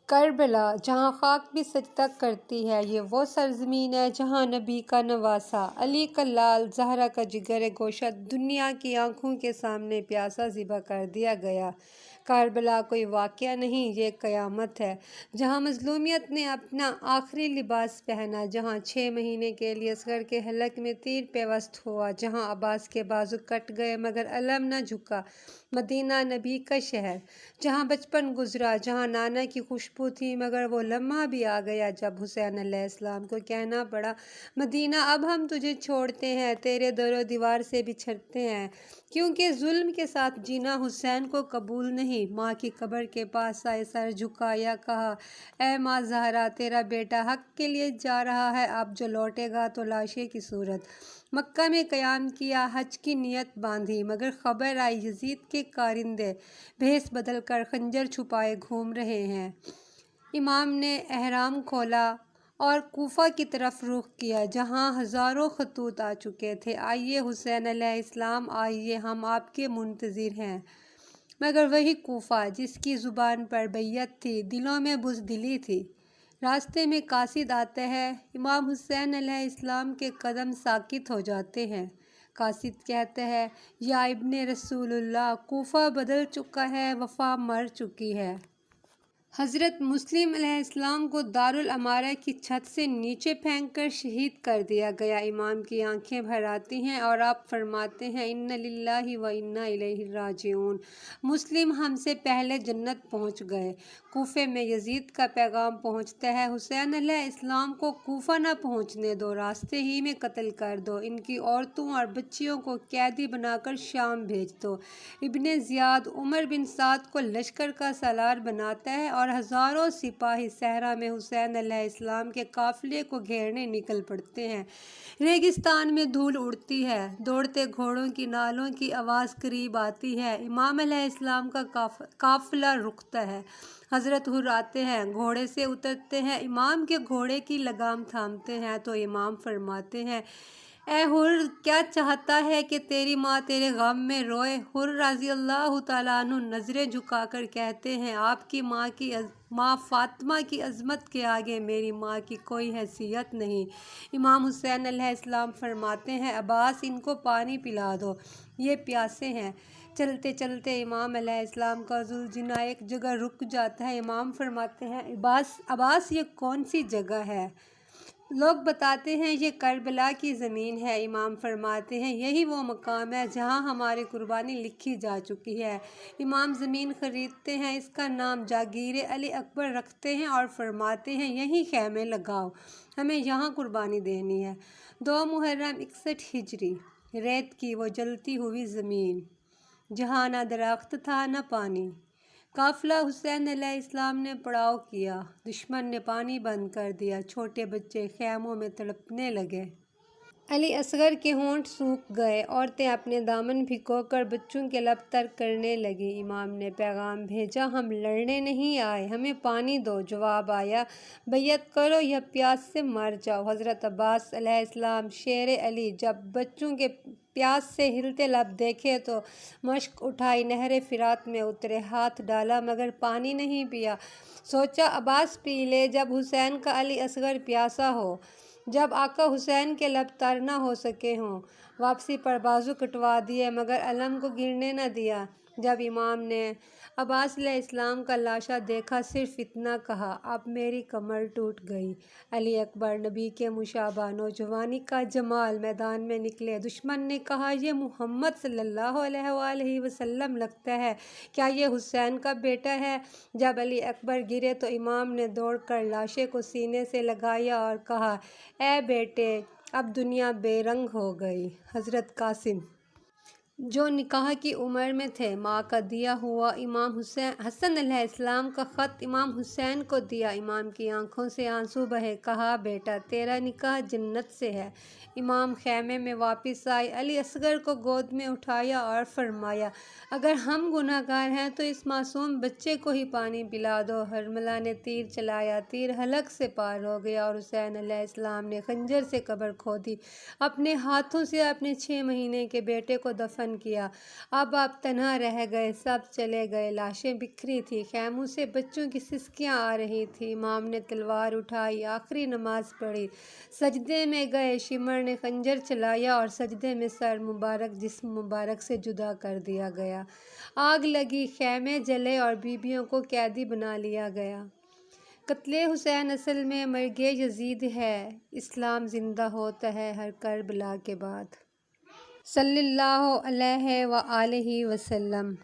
کربلا جہاں خاک بھی سجدہ کرتی ہے، یہ وہ سرزمین ہے جہاں نبی کا نواسہ، علی کا لال، زہرا کا جگر گوشہ دنیا کی آنکھوں کے سامنے پیاسا ذبح کر دیا گیا۔ کربلا کوئی واقعہ نہیں، یہ قیامت ہے، جہاں مظلومیت نے اپنا آخری لباس پہنا، جہاں 6 مہینے کے لیے اصغر کے حلق میں تیر پیوست ہوا، جہاں عباس کے بازو کٹ گئے مگر علم نہ جھکا، مدینہ نبی کا شہر، جہاں بچپن گزرا، جہاں نانا کی خوشبو تھی مگر وہ لمحہ بھی آ گیا جب حسین علیہ السلام کو کہنا پڑا، مدینہ اب ہم تجھے چھوڑتے ہیں، تیرے در و دیوار سے بچھڑتے ہیں، کیونکہ ظلم کے ساتھ جینا حسین کو قبول نہیں۔ ماں کی قبر کے پاس آئے، سر جھکایا، کہا، اے ماں زہرا، تیرا بیٹا حق کے لیے جا رہا ہے، اب جو لوٹے گا تو لاشے کی صورت۔ مکہ میں قیام کیا، حج کی نیت باندھی، مگر خبر آئی یزید کے کارندے بھیس بدل کر خنجر چھپائے گھوم رہے ہیں۔ امام نے احرام کھولا اور کوفہ کی طرف رخ کیا، جہاں ہزاروں خطوط آ چکے تھے، آئیے حسین علیہ السلام، آئیے، ہم آپ کے منتظر ہیں۔ مگر وہی کوفہ جس کی زبان پر بیعت تھی، دلوں میں بزدلی تھی۔ راستے میں قاصد آتا ہے، امام حسین علیہ السلام کے قدم ساکت ہو جاتے ہیں۔ قاصد کہتا ہے، یا ابن رسول اللہ، کوفہ بدل چکا ہے، وفا مر چکی ہے۔ حضرت مسلم علیہ السلام کو دارالامارہ کی چھت سے نیچے پھینک کر شہید کر دیا گیا۔ امام کی آنکھیں بھر آتی ہیں اور آپ فرماتے ہیں، انا للہ و انا الیہ راجعون۔ مسلم ہم سے پہلے جنت پہنچ گئے۔ کوفے میں یزید کا پیغام پہنچتا ہے، حسین علیہ السلام کو کوفہ نہ پہنچنے دو، راستے ہی میں قتل کر دو، ان کی عورتوں اور بچیوں کو قیدی بنا کر شام بھیج دو۔ ابن زیاد عمر بن سعد کو لشکر کا سالار بناتا ہے اور ہزاروں سپاہی صحرا میں حسین علیہ السلام کے قافلے کو گھیرنے نکل پڑتے ہیں۔ ریگستان میں دھول اڑتی ہے، دوڑتے گھوڑوں کی نالوں کی آواز قریب آتی ہے، امام علیہ السلام کا قافلہ رکتا ہے۔ حضرت حر آتے ہیں، گھوڑے سے اترتے ہیں، امام کے گھوڑے کی لگام تھامتے ہیں تو امام فرماتے ہیں، اے حر، کیا چاہتا ہے کہ تیری ماں تیرے غم میں روئے؟ حر رضی اللہ تعالیٰ عنہ نظریں جھکا کر کہتے ہیں، آپ کی ماں فاطمہ کی عظمت کے آگے میری ماں کی کوئی حیثیت نہیں۔ امام حسین علیہ السلام فرماتے ہیں، عباس، ان کو پانی پلا دو، یہ پیاسے ہیں۔ چلتے چلتے امام علیہ السلام کا ذوالجناح ایک جگہ رک جاتا ہے۔ امام فرماتے ہیں، عباس، یہ کون سی جگہ ہے؟ لوگ بتاتے ہیں یہ کربلا کی زمین ہے۔ امام فرماتے ہیں، یہی وہ مقام ہے جہاں ہماری قربانی لکھی جا چکی ہے۔ امام زمین خریدتے ہیں، اس کا نام جاگیر علی اکبر رکھتے ہیں اور فرماتے ہیں، یہیں خیمے لگاؤ، ہمیں یہاں قربانی دینی ہے۔ 2 محرم 61 ہجری، ریت کی وہ جلتی ہوئی زمین، جہاں نہ درخت تھا نہ پانی۔ قافلہ حسین علیہ السلام نے پڑاؤ کیا، دشمن نے پانی بند کر دیا، چھوٹے بچے خیموں میں تڑپنے لگے۔ علی اصغر کے ہونٹ سوکھ گئے، عورتیں اپنے دامن بھگو کر بچوں کے لب تر کرنے لگیں۔ امام نے پیغام بھیجا، ہم لڑنے نہیں آئے، ہمیں پانی دو۔ جواب آیا، بیعت کرو یا پیاس سے مر جاؤ۔ حضرت عباس علیہ السلام، شیر علی، جب بچوں کے پیاس سے ہلتے لب دیکھے تو مشک اٹھائی، نہر فرات میں اترے، ہاتھ ڈالا مگر پانی نہیں پیا۔ سوچا عباس پی لے جب حسین کا علی اصغر پیاسا ہو، جب آقا حسین کے لب تر نہ ہو سکے ہوں۔ واپسی پر بازو کٹوا دیے مگر علم کو گرنے نہ دیا۔ جب امام نے عباس علیہ السلام کا لاشا دیکھا، صرف اتنا کہا، اب میری کمر ٹوٹ گئی۔ علی اکبر، نبی کے مشابہ، نوجوانی کا جمال، میدان میں نکلے۔ دشمن نے کہا، یہ محمد صلی اللہ علیہ وآلہ وسلم لگتا ہے، کیا یہ حسین کا بیٹا ہے؟ جب علی اکبر گرے تو امام نے دوڑ کر لاشے کو سینے سے لگایا اور کہا، اے بیٹے، اب دنیا بے رنگ ہو گئی۔ حضرت قاسم، جو نکاح کی عمر میں تھے، ماں کا دیا ہوا امام حسن علیہ السلام کا خط امام حسین کو دیا۔ امام کی آنکھوں سے آنسو بہے، کہا، بیٹا، تیرا نکاح جنت سے ہے۔ امام خیمے میں واپس آئے، علی اصغر کو گود میں اٹھایا اور فرمایا، اگر ہم گناہ گار ہیں تو اس معصوم بچے کو ہی پانی پلا دو۔ حرملہ نے تیر چلایا، تیر حلق سے پار ہو گیا اور حسین علیہ السلام نے خنجر سے قبر کھودی، اپنے ہاتھوں سے اپنے 6 مہینے کے بیٹے کو دفن دفن کیا۔ اب آپ تنہا رہ گئے، سب چلے گئے، لاشیں بکھری تھیں، خیموں سے بچوں کی سسکیاں آ رہی تھیں۔ امام نے تلوار اٹھائی، آخری نماز پڑھی، سجدے میں گئے، شمر نے خنجر چلایا اور سجدے میں سر مبارک جسم مبارک سے جدا کر دیا گیا۔ آگ لگی، خیمے جلے اور بیویوں کو قیدی بنا لیا گیا۔ قتل حسین اصل میں مرگ یزید ہے۔ اسلام زندہ ہوتا ہے ہر کربلا کے بعد۔ صلی اللہ علیہ وآلہ وسلم۔